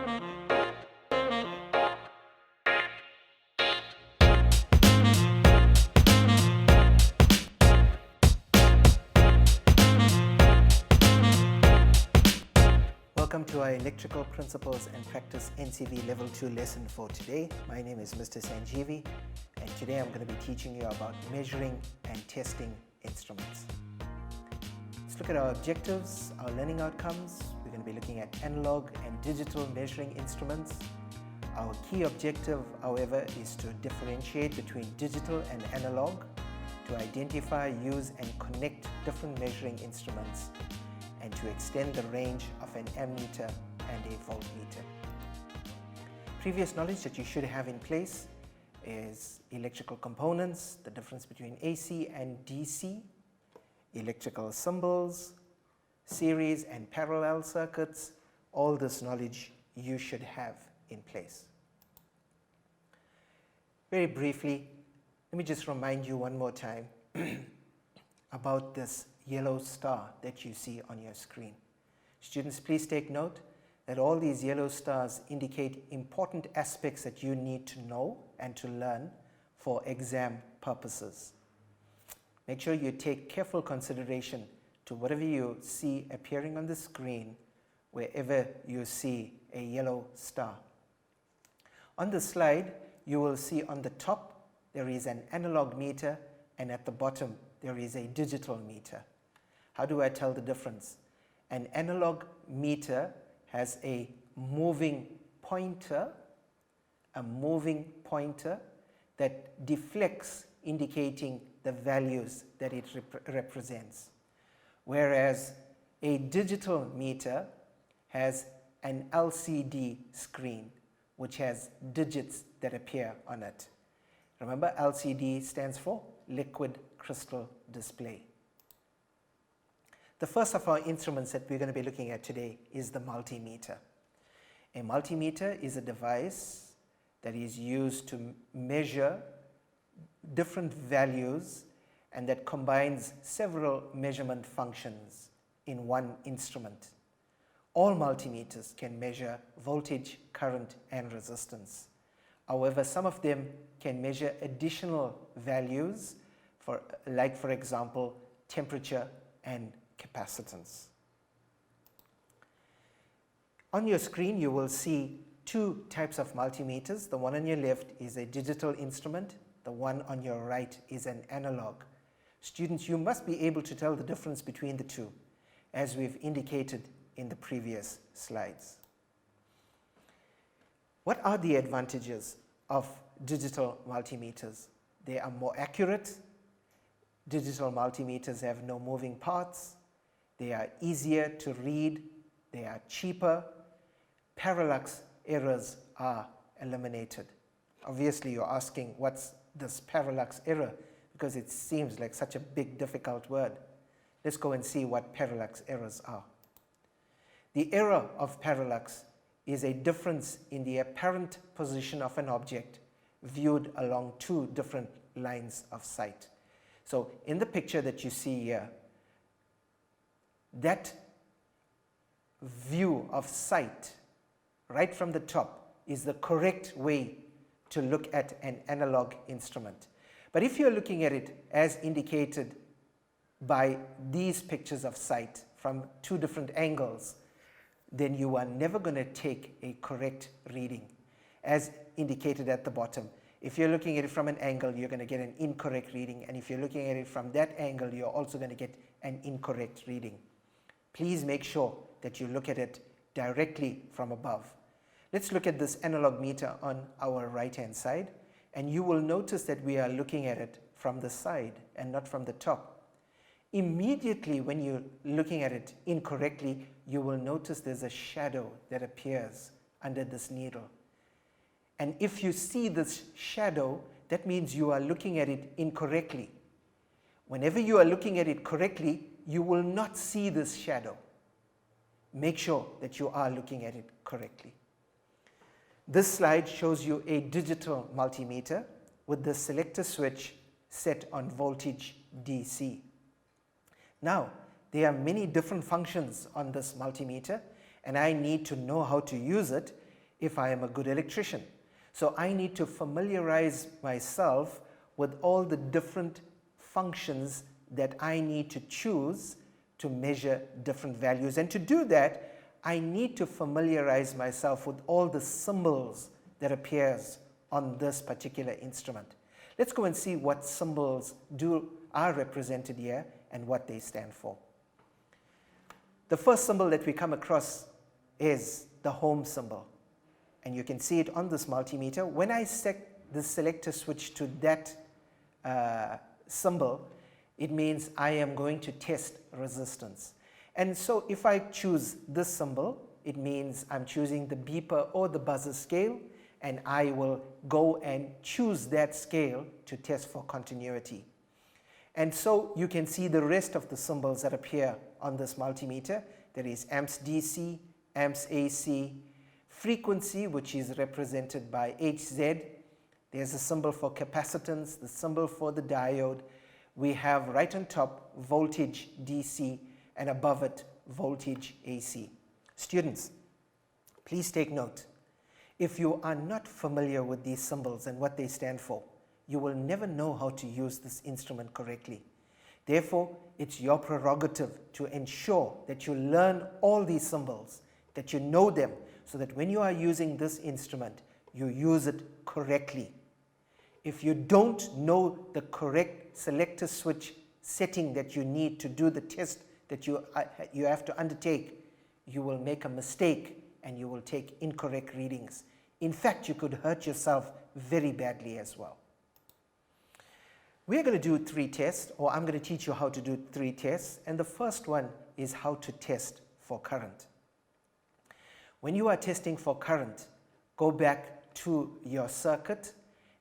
Welcome to our Electrical Principles and Practice NCV Level 2 lesson for today. My name is Mr. Sanjeevi, and today I'm going to be teaching you about measuring and testing instruments. Let's look at our objectives, our learning outcomes. We're going to be looking at analog and digital measuring instruments. Our key objective, however, is to differentiate between digital and analog, to identify, use and connect different measuring instruments, and to extend the range of an ammeter and a voltmeter. Previous knowledge that you should have in place is electrical components, the difference between AC and DC, electrical symbols, series and parallel circuits. All this knowledge you should have in place. Very briefly, let me just remind you one more time about this yellow star that you see on your screen. Students, please take note that all these yellow stars indicate important aspects that you need to know and to learn for exam purposes. Make sure you take careful consideration to whatever you see appearing on the screen wherever you see a yellow star. On the slide, you will see on the top there is an analog meter, and at the bottom there is a digital meter. How do I tell the difference? An analog meter has a moving pointer that deflects, indicating the values that it represents. Whereas a digital meter has an LCD screen which has digits that appear on it. Remember, LCD stands for liquid crystal display. The first of our instruments that we're going to be looking at today is the multimeter. A multimeter is a device that is used to measure different values and that combines several measurement functions in one instrument. All multimeters can measure voltage, current and resistance. However, some of them can measure additional values for example, temperature and capacitance. On your screen you will see two types of multimeters. The one on your left is a digital instrument, the one on your right is an analog. Students, you must be able to tell the difference between the two, as we've indicated in the previous slides. What are the advantages of digital multimeters? They are more accurate. Digital multimeters have no moving parts. They are easier to read. They are cheaper. Parallax errors are eliminated. Obviously, you're asking, what's this parallax error? Because it seems like such a big, difficult word. Let's go and see what parallax errors are. The error of parallax is a difference in the apparent position of an object viewed along two different lines of sight. So in the picture that you see here, that view of sight right from the top is the correct way to look at an analog instrument. But if you're looking at it as indicated by these pictures of sight from two different angles, then you are never going to take a correct reading, as indicated at the bottom. If you're looking at it from an angle, you're going to get an incorrect reading, and if you're looking at it from that angle, you're also going to get an incorrect reading. Please make sure that you look at it directly from above. Let's look at this analog meter on our right-hand side, and you will notice that we are looking at it from the side and not from the top. Immediately when you're looking at it incorrectly, you will notice there's a shadow that appears under this needle. And if you see this shadow, that means you are looking at it incorrectly. Whenever you are looking at it correctly, you will not see this shadow. Make sure that you are looking at it correctly. This slide shows you a digital multimeter with the selector switch set on voltage DC. Now, there are many different functions on this multimeter, and I need to know how to use it if I am a good electrician. So I need to familiarize myself with all the different functions that I need to choose to measure different values. And to do that, I need to familiarize myself with all the symbols that appears on this particular instrument. Let's go and see what symbols are represented here and what they stand for. The first symbol that we come across is the home symbol. And you can see it on this multimeter. When I set the selector switch to that symbol, it means I am going to test resistance. And so if I choose this symbol, it means I'm choosing the beeper or the buzzer scale, and I will go and choose that scale to test for continuity. And so you can see the rest of the symbols that appear on this multimeter. There is amps DC, amps AC, frequency, which is represented by HZ. There's a symbol for capacitance, the symbol for the diode. We have right on top voltage DC, and above it voltage AC. Students, please take note. If you are not familiar with these symbols and what they stand for, you will never know how to use this instrument correctly. Therefore, it's your prerogative to ensure that you learn all these symbols, that you know them, so that when you are using this instrument, you use it correctly. If you don't know the correct selector switch setting that you need to do the test that you have to undertake, you will make a mistake and you will take incorrect readings. In fact, you could hurt yourself very badly as well. We are going to do 3 tests, or I'm going to teach you how to do 3 tests, and the first one is how to test for current. When you are testing for current, go back to your circuit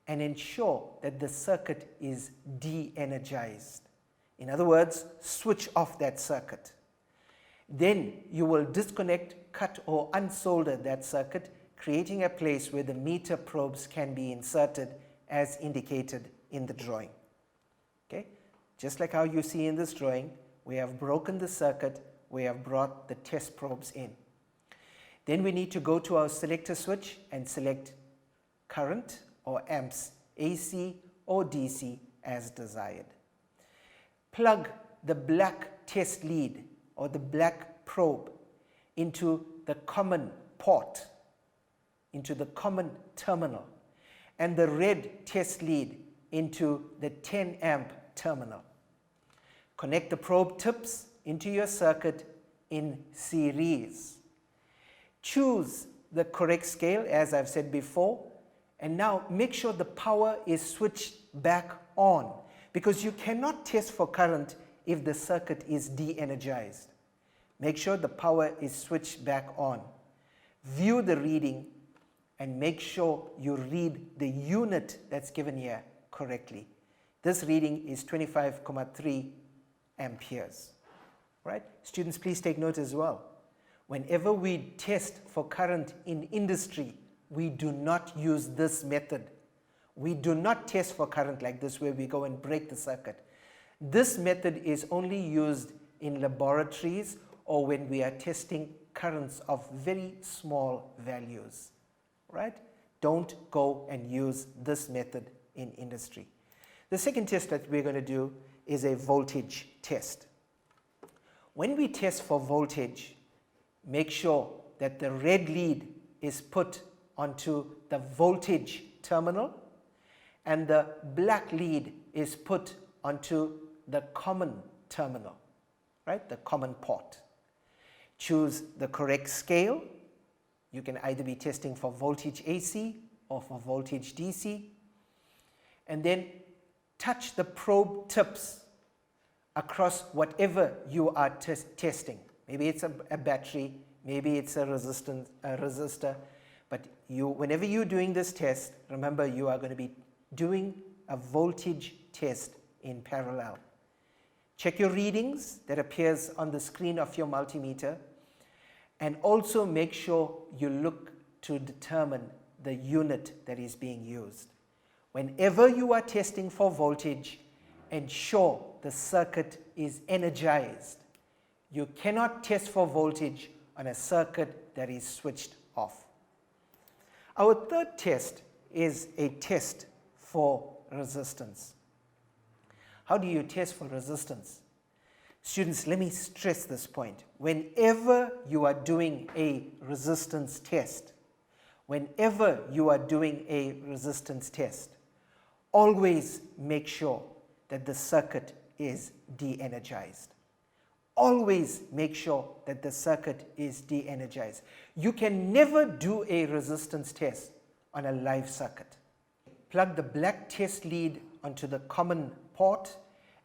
and ensure that the circuit is de-energized. In other words, switch off that circuit. Then you will disconnect, cut or unsolder that circuit, creating a place where the meter probes can be inserted as indicated in the drawing. Okay? Just like how you see in this drawing, we have broken the circuit, we have brought the test probes in. Then we need to go to our selector switch and select current or amps, AC or DC as desired. Plug the black test lead or the black probe into the common port, into the common terminal, and the red test lead into the 10 amp terminal. Connect the probe tips into your circuit in series. Choose the correct scale, as I've said before, and now make sure the power is switched back on, because you cannot test for current if the circuit is de-energized. Make sure the power is switched back on. View the reading and make sure you read the unit that's given here correctly. This reading is 25.3 amperes. Right? Students, please take note as well. Whenever we test for current in industry, we do not use this method. We do not test for current like this, where we go and break the circuit. This method is only used in laboratories or when we are testing currents of very small values. Right? Don't go and use this method in industry. The second test that we're going to do is a voltage test. When we test for voltage, make sure that the red lead is put onto the voltage terminal and the black lead is put onto the common terminal, right? The common port. Choose the correct scale. You can either be testing for voltage AC or for voltage DC. And then touch the probe tips across whatever you are testing. Maybe it's a battery, maybe it's a resistor, but whenever you're doing this test, remember you are going to be doing a voltage test in parallel. Check your readings that appears on the screen of your multimeter, and also make sure you look to determine the unit that is being used. Whenever you are testing for voltage, ensure the circuit is energized. You cannot test for voltage on a circuit that is switched off. Our third test is a test for resistance. How do you test for resistance? Students, let me stress this point. Whenever you are doing a resistance test, always make sure that the circuit is de-energized. Always make sure that the circuit is de-energized. You can never do a resistance test on a live circuit. Plug the black test lead onto the common port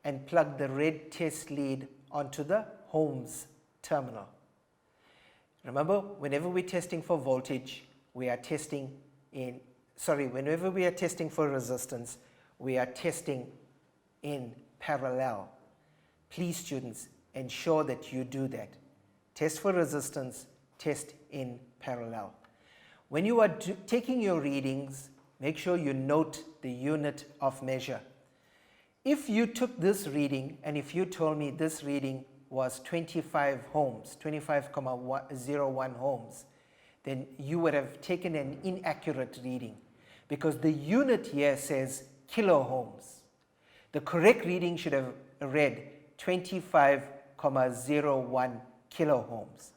and plug the red test lead onto the Holmes terminal. Remember, whenever we're testing for voltage, whenever we are testing for resistance, we are testing in parallel. Please, students, ensure that you do that. Test for resistance, test in parallel. When you are taking your readings, make sure you note the unit of measure. If you took this reading and if you told me this reading was 25 ohms, 25,01 ohms, then you would have taken an inaccurate reading because the unit here says kilo ohms. The correct reading should have read 25,01 kilo ohms.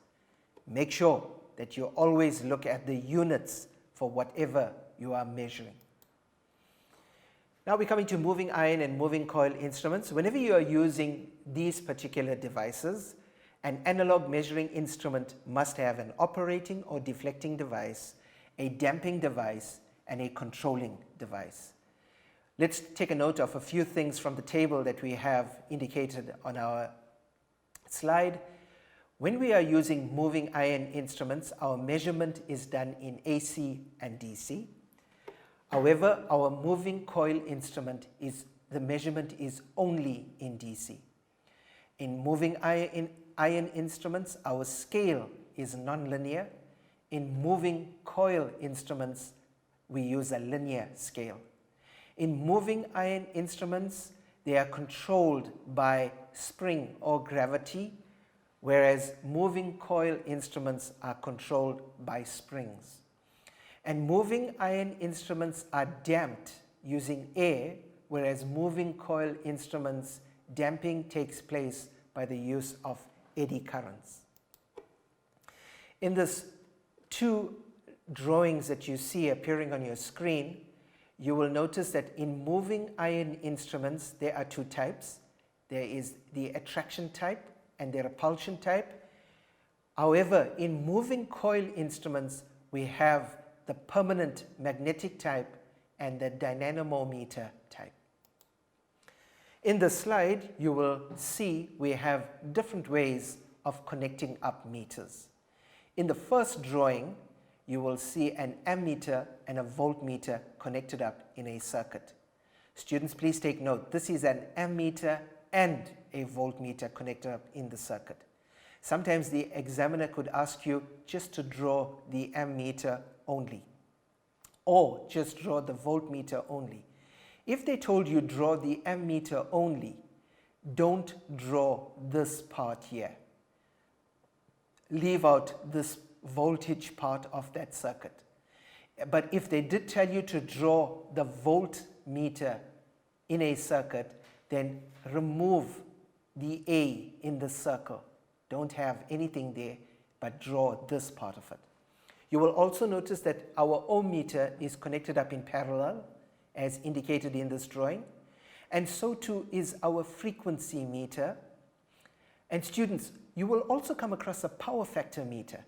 Make sure that you always look at the units for whatever you are measuring. Now we're coming to moving iron and moving coil instruments. Whenever you are using these particular devices, an analog measuring instrument must have an operating or deflecting device, a damping device, and a controlling device. Let's take a note of a few things from the table that we have indicated on our slide. When we are using moving iron instruments, our measurement is done in AC and DC. However, our moving coil instrument the measurement is only in DC. In moving iron instruments, our scale is nonlinear. In moving coil instruments, we use a linear scale. In moving iron instruments, they are controlled by spring or gravity, whereas moving coil instruments are controlled by springs. And moving iron instruments are damped using air, whereas moving coil instruments, damping takes place by the use of eddy currents. In these two drawings that you see appearing on your screen, you will notice that in moving iron instruments, there are two types. There is the attraction type and the repulsion type. However, in moving coil instruments, we have the permanent magnetic type and the dynamometer type. In the slide, you will see we have different ways of connecting up meters. In the first drawing, you will see an ammeter and a voltmeter connected up in a circuit. Students, please take note, this is an ammeter and a voltmeter connected up in the circuit. Sometimes the examiner could ask you just to draw the ammeter only, or just draw the voltmeter only. If they told you draw the ammeter only, don't draw this part here. Leave out this voltage part of that circuit. But if they did tell you to draw the voltmeter in a circuit, then remove the A in the circle. Don't have anything there, but draw this part of it. You will also notice that our ohm meter is connected up in parallel, as indicated in this drawing, and so too is our frequency meter. And students, you will also come across a power factor meter.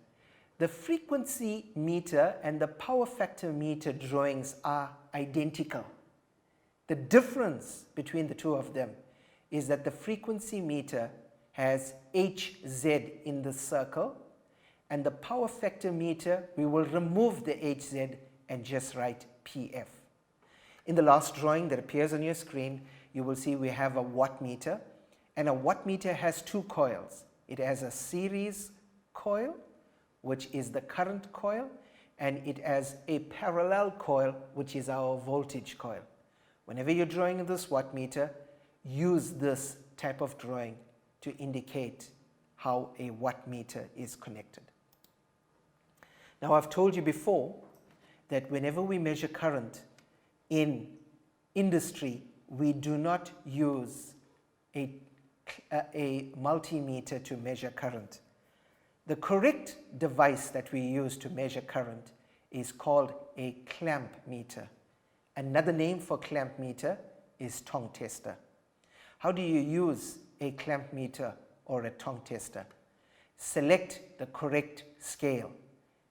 The frequency meter and the power factor meter drawings are identical. The difference between the two of them is that the frequency meter has HZ in the circle, and the power factor meter, we will remove the HZ and just write PF. In the last drawing that appears on your screen, you will see we have a wattmeter, and a wattmeter has two coils. It has a series coil, which is the current coil, and it has a parallel coil, which is our voltage coil. Whenever you're drawing this wattmeter, use this type of drawing to indicate how a wattmeter is connected. Now, I've told you before that whenever we measure current in industry, we do not use a multimeter to measure current. The correct device that we use to measure current is called a clamp meter. Another name for clamp meter is tongue tester. How do you use a clamp meter or a tongue tester? Select the correct scale,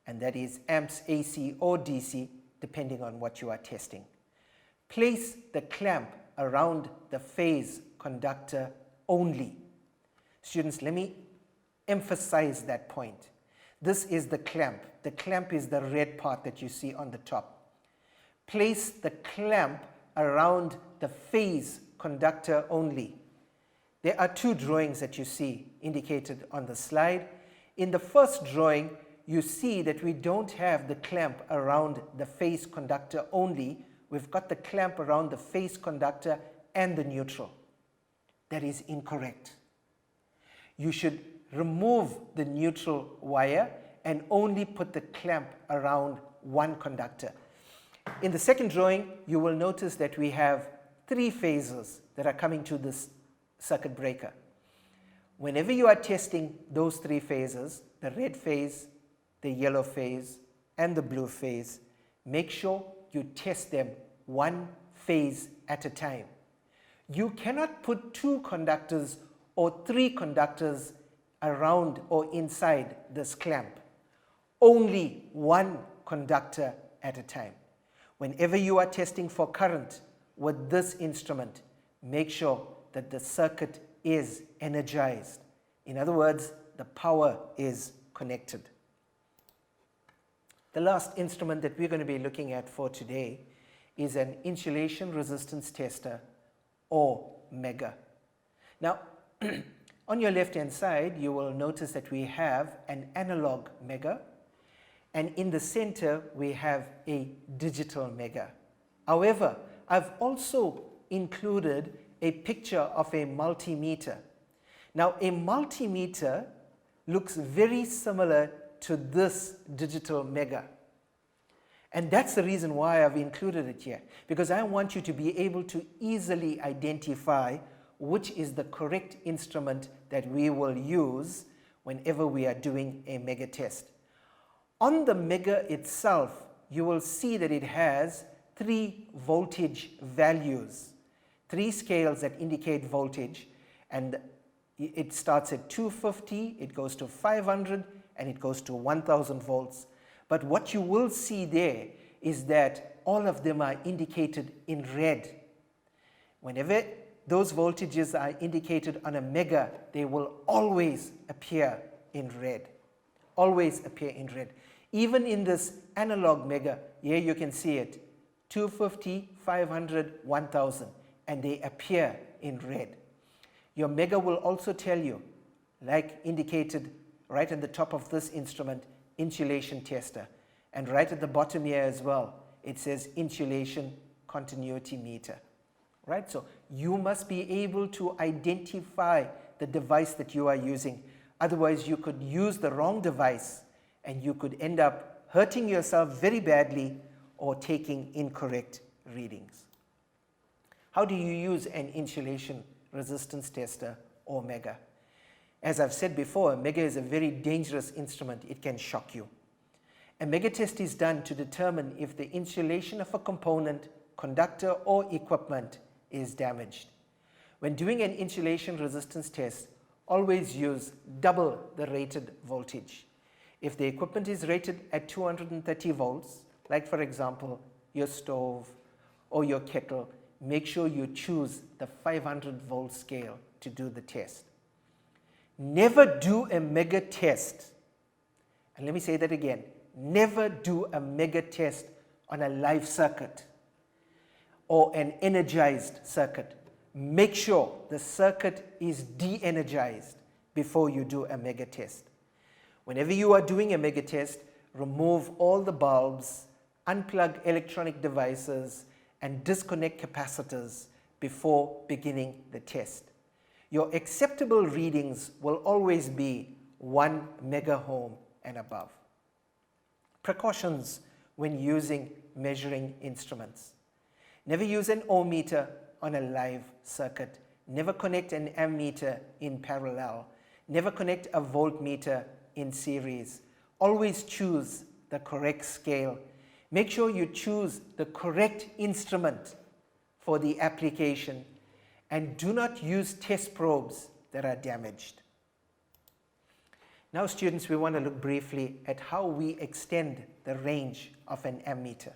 and that is amps, AC or DC, depending on what you are testing. Place the clamp around the phase conductor only. Students, let me emphasize that point. This is the clamp. The clamp is the red part that you see on the top. Place the clamp around the phase conductor only. There are two drawings that you see indicated on the slide. In the first drawing, you see that we don't have the clamp around the phase conductor only. We've got the clamp around the phase conductor and the neutral. That is incorrect. You should remove the neutral wire and only put the clamp around one conductor. In the second drawing, you will notice that we have three phases that are coming to this circuit breaker. Whenever you are testing those three phases, the red phase, the yellow phase, and the blue phase, make sure you test them one phase at a time. You cannot put two conductors or three conductors around or inside this clamp. Only one conductor at a time. Whenever you are testing for current with this instrument, make sure that the circuit is energized. In other words, the power is connected. The last instrument that we're going to be looking at for today is an insulation resistance tester, or MEGA. Now, on your left-hand side, you will notice that we have an analog MEGA, and in the center, we have a digital MEGA. However, I've also included a picture of a multimeter. Now, a multimeter looks very similar to this digital MEGA. And that's the reason why I've included it here, because I want you to be able to easily identify which is the correct instrument that we will use whenever we are doing a MEGA test. On the MEGA itself, you will see that it has three voltage values, three scales that indicate voltage, and it starts at 250, it goes to 500, and it goes to 1000 volts. But what you will see there is that all of them are indicated in red. Whenever those voltages are indicated on a MEGA, they will always appear in red. Always appear in red. Even in this analog MEGA, here you can see it, 250, 500, 1000, and they appear in red. Your MEGA will also tell you, like indicated right at the top of this instrument, insulation tester, and right at the bottom here as well, it says insulation continuity meter. Right? So you must be able to identify the device that you are using. Otherwise, you could use the wrong device and you could end up hurting yourself very badly or taking incorrect readings. How do you use an insulation resistance tester or MEGA? As I've said before, a MEGA is a very dangerous instrument. It can shock you. A MEGA test is done to determine if the insulation of a component, conductor, or equipment is damaged. When doing an insulation resistance test, always use double the rated voltage. If the equipment is rated at 230 volts, like for example, your stove or your kettle, make sure you choose the 500 volt scale to do the test. Never do a MEGA test, and let me say that again, never do a MEGA test on a live circuit or an energized circuit. Make sure the circuit is de-energized before you do a MEGA test. Whenever you are doing a MEGA test, remove all the bulbs, unplug electronic devices, and disconnect capacitors before beginning the test. Your acceptable readings will always be 1 megaohm and above. Precautions when using measuring instruments. Never use an ohmmeter on a live circuit. Never connect an ammeter in parallel. Never connect a voltmeter in series. Always choose the correct scale. Make sure you choose the correct instrument for the application, and do not use test probes that are damaged. Now, students, we want to look briefly at how we extend the range of an ammeter.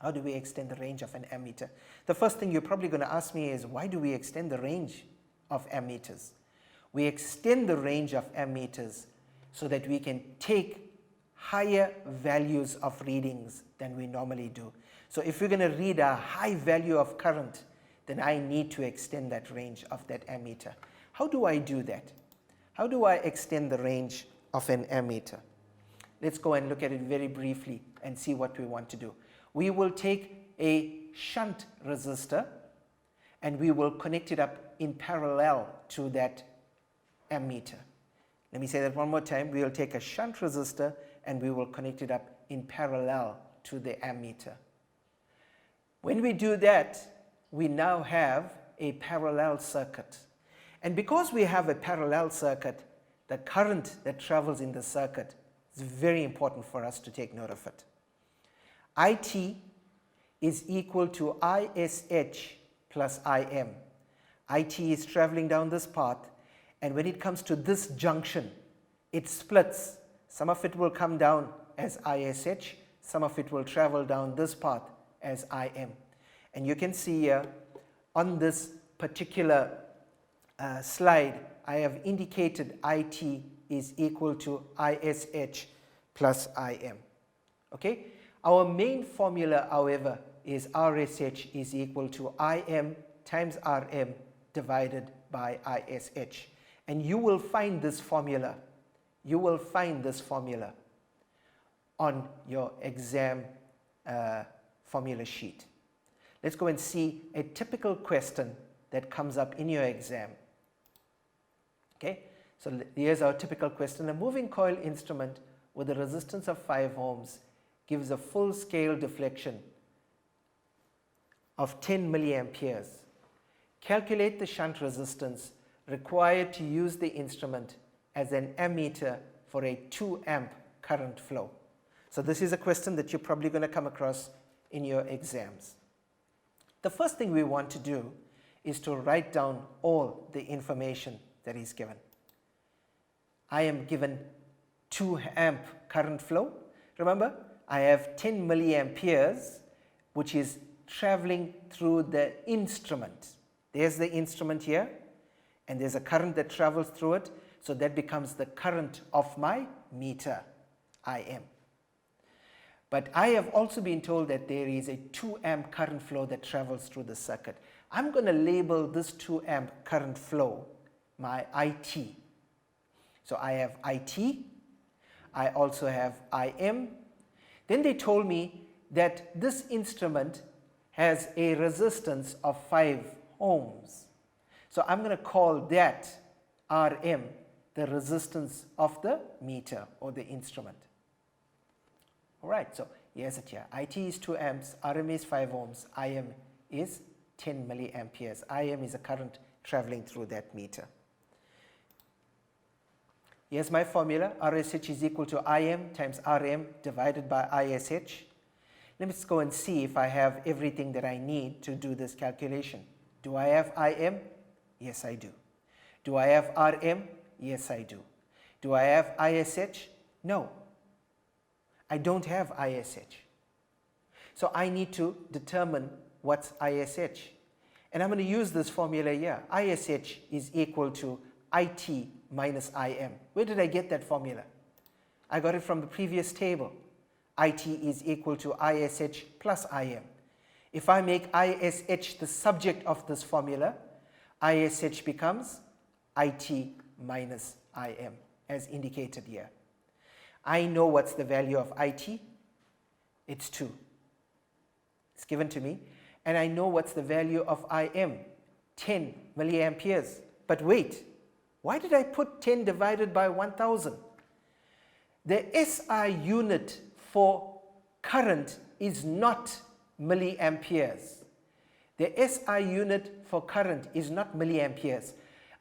How do we extend the range of an ammeter? The first thing you're probably going to ask me is, why do we extend the range of ammeters? We extend the range of ammeters so that we can take higher values of readings than we normally do. So if we're going to read a high value of current, then I need to extend that range of that ammeter. How do I do that? How do I extend the range of an ammeter? Let's go and look at it very briefly and see what we want to do. We will take a shunt resistor and we will connect it up in parallel to that ammeter. Let me say that one more time. We will take a shunt resistor and we will connect it up in parallel to the ammeter. When we do that, we now have a parallel circuit. And because we have a parallel circuit, the current that travels in the circuit is very important for us to take note of it. IT is equal to ISH plus IM. IT is traveling down this path, and when it comes to this junction, it splits. Some of it will come down as ISH, some of it will travel down this path as IM. And you can see here on this particular slide, I have indicated IT is equal to ISH plus IM. Okay? Our main formula, however, is RSH is equal to IM times RM divided by ISH. And you will find this formula. You will find this formula on your exam formula sheet. Let's go and see a typical question that comes up in your exam. Okay, so here's our typical question. A moving coil instrument with a resistance of 5 ohms gives a full scale deflection of 10 milliamperes. Calculate the shunt resistance required to use the instrument as an ammeter for a 2 amp current flow. So this is a question that you're probably going to come across in your exams. The first thing we want to do is to write down all the information that is given. I am given 2 amp current flow. Remember, I have 10 milliamperes, which is traveling through the instrument. There's the instrument here, and there's a current that travels through it, so that becomes the current of my meter, IM. But I have also been told that there is a 2 amp current flow that travels through the circuit. I'm going to label this 2 amp current flow my IT. So I have IT, I also have IM. Then they told me that this instrument has a resistance of 5 ohms. So I'm going to call that RM, the resistance of the meter or the instrument. All right, so here's it here. IT is 2 amps, RM is 5 ohms, IM is 10 milliamperes. IM is a current traveling through that meter. Here's my formula. RSH is equal to IM times RM divided by ISH. Let's go and see if I have everything that I need to do this calculation. Do I have IM? Yes, I do. Do I have RM? Yes, I do. Do I have ISH? No. I don't have ISH. So I need to determine what's ISH. And I'm going to use this formula here. ISH is equal to IT minus IM. Where did I get that formula? I got it from the previous table. IT is equal to ISH plus IM. If I make ISH the subject of this formula, ISH becomes IT minus IM, as indicated here. I know what's the value of IT. It's 2. It's given to me. And I know what's the value of IM, 10 milliamperes. But wait, why did I put 10 divided by 1000? The SI unit for current is not milliamperes. The SI unit for current is not milliamperes.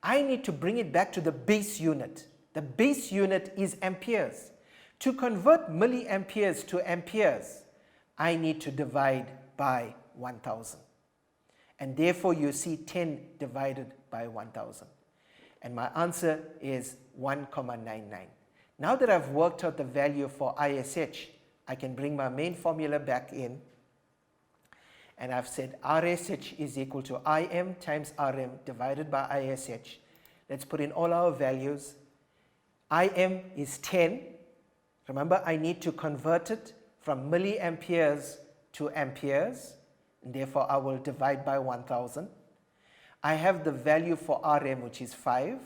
I need to bring it back to the base unit. The base unit is amperes. To convert milliamperes to amperes, I need to divide by 1000. And therefore you see 10 divided by 1000. And my answer is 1,99. Now that I've worked out the value for ISH, I can bring my main formula back in. And I've said RSH is equal to IM times RM divided by ISH. Let's put in all our values. IM is 10. Remember, I need to convert it from milliamperes to amperes. And therefore, I will divide by 1000. I have the value for RM, which is 5.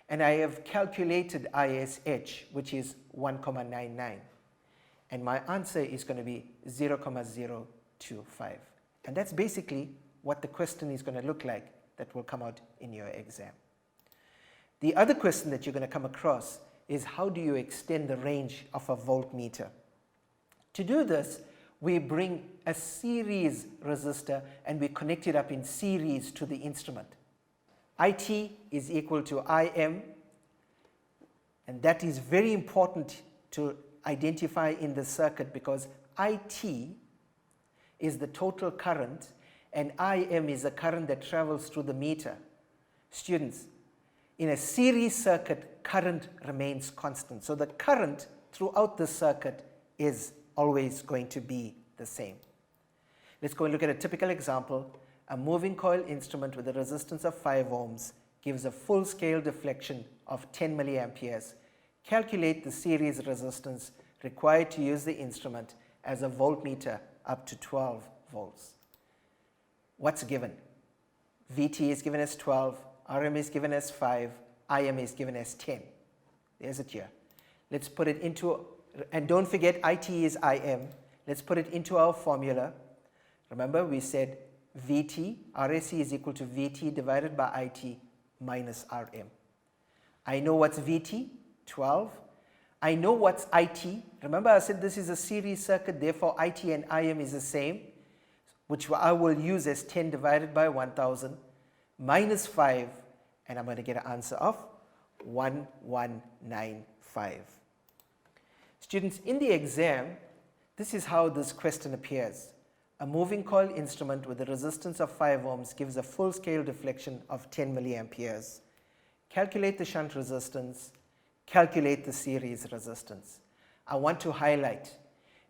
And I have calculated ISH, which is 1,99. And my answer is going to be 0,025. And that's basically what the question is going to look like that will come out in your exam. The other question that you're going to come across is, how do you extend the range of a voltmeter? To do this, we bring a series resistor and we connect it up in series to the instrument. IT is equal to IM, and that is very important to identify in the circuit, because IT is the total current and IM is the current that travels through the meter. Students, in a series circuit, current remains constant. So the current throughout the circuit is always going to be the same. Let's go and look at a typical example. A moving coil instrument with a resistance of 5 ohms gives a full scale deflection of 10 milliamperes. Calculate the series resistance required to use the instrument as a voltmeter up to 12 volts. What's given? VT is given as 12, RM is given as 5, IM is given as 10. There's it here. Let's put it into, and don't forget IT is IM. Let's put it into our formula. Remember, we said VT, RSC is equal to VT divided by IT minus RM. I know what's VT, 12. I know what's IT. Remember, I said this is a series circuit, therefore IT and IM is the same, which I will use as 10 divided by 1000 minus 5, and I'm going to get an answer of 1195. Students, in the exam, this is how this question appears. A moving coil instrument with a resistance of 5 ohms gives a full scale deflection of 10 milliamperes. Calculate the shunt resistance, calculate the series resistance. I want to highlight,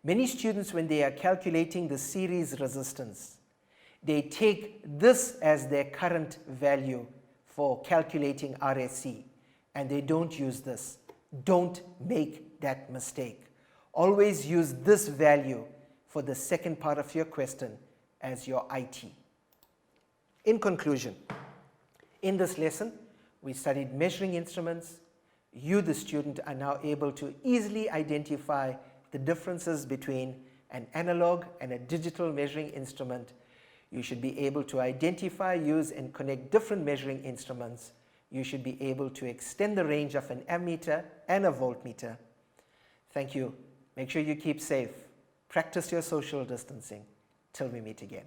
many students, when they are calculating the series resistance, they take this as their current value for calculating RSC, and they don't use this. Don't make that mistake. Always use this value for the second part of your question as your IT. In conclusion, in this lesson, we studied measuring instruments. You, the student, are now able to easily identify the differences between an analog and a digital measuring instrument. You should be able to identify, use, and connect different measuring instruments. You should be able to extend the range of an ammeter and a voltmeter. Thank you. Make sure you keep safe. Practice your social distancing. Till we meet again.